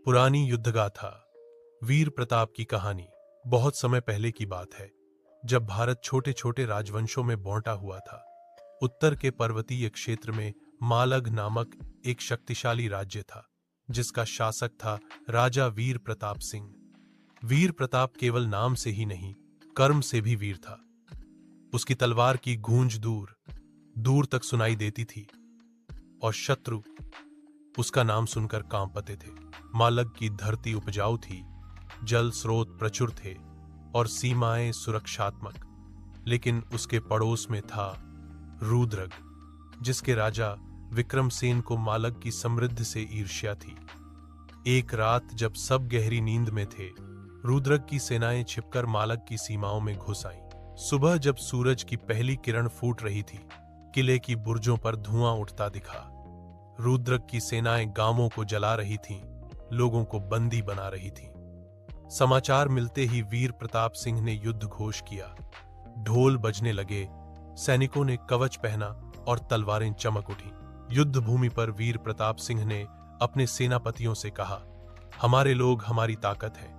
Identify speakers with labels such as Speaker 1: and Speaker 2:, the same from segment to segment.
Speaker 1: पुरानी युद्धगाथा। वीर प्रताप की कहानी बहुत समय पहले की बात है, जब भारत छोटे छोटे राजवंशों में बांटा हुआ था। उत्तर के पर्वतीय क्षेत्र में मालग नामक एक शक्तिशाली राज्य था, जिसका शासक था राजा वीर प्रताप सिंह। वीर प्रताप केवल नाम से ही नहीं, कर्म से भी वीर था। उसकी तलवार की गूंज दूर दूर तक सुनाई देती थी और शत्रु उसका नाम सुनकर कांपते थे। मालग की धरती उपजाऊ थी, जल स्रोत प्रचुर थे और सीमाएं सुरक्षात्मक। लेकिन उसके पड़ोस में था रुद्रक, जिसके राजा विक्रमसेन को मालग की समृद्धि से ईर्ष्या थी। एक रात जब सब गहरी नींद में थे, रुद्रक की सेनाएं छिपकर मालग की सीमाओं में घुस आईं। सुबह जब सूरज की पहली किरण फूट रही थी, किले की बुर्जों पर धुआं उठता दिखा। रुद्रक की सेनाएं गांवों को जला रही थीं, लोगों को बंदी बना रही थीं। समाचार मिलते ही वीर प्रताप सिंह ने युद्ध घोष किया। ढोल बजने लगे, सैनिकों ने कवच पहना और तलवारें चमक उठी। युद्ध भूमि पर वीर प्रताप सिंह ने अपने सेनापतियों से कहा, हमारे लोग हमारी ताकत है।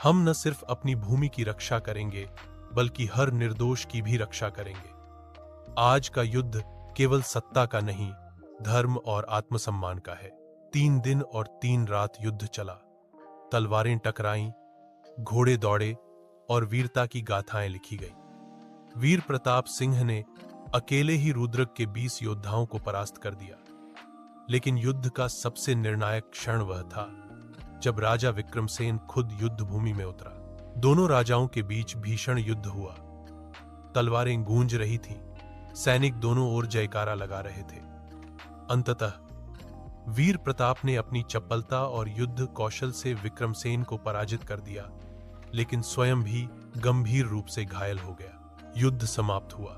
Speaker 1: हम न सिर्फ अपनी भूमि की रक्षा करेंगे, बल्कि हर निर्दोष की भी रक्षा करेंगे। आज का युद्ध केवल सत्ता का नहीं, धर्म और आत्मसम्मान का है। 3 दिन और 3 रात युद्ध चला। तलवारें टकराईं, घोड़े दौड़े और वीरता की गाथाएं लिखी गई। वीर प्रताप सिंह ने अकेले ही रुद्रक के 20 योद्धाओं को परास्त कर दिया। लेकिन युद्ध का सबसे निर्णायक क्षण वह था जब राजा विक्रमसेन खुद युद्ध भूमि में उतरा। दोनों राजाओं के बीच भीषण युद्ध हुआ। तलवारें गूंज रही थीं, सैनिक दोनों ओर जयकारा लगा रहे थे। अंततः वीर प्रताप ने अपनी चपलता और युद्ध कौशल से विक्रमसेन को पराजित कर दिया, लेकिन स्वयं भी गंभीर रूप से घायल हो गया। युद्ध समाप्त हुआ।